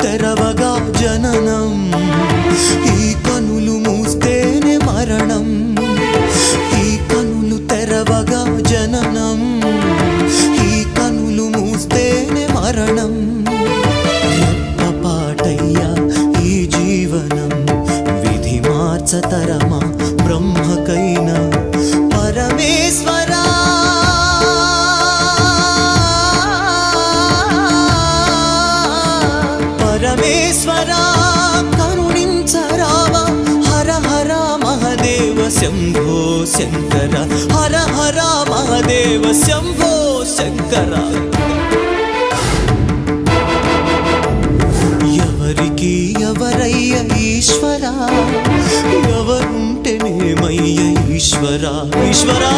తెరవగా జననం, ఈ కనులు మూస్తేనే మరణం. ఈ కనులు తెరవగా జననం, ఈ కనులు మూస్తేనే మరణం. రెప్పపాటయ్యా ఈ జీవనం, విధి మార్చతరమా బ్రహ్మకైనా. పరమేశ్వరా పరమేశ్వరా కరుణించరావా. హర హర మహదేవ శంభో శంకర, హర హర మహదేవ శంభో శంకర. ఎవరికి ఎవరయ్య ఈశ్వరా, ఎవరుంటేనేమయ్య ఈశ్వరా. ఈశ్వరా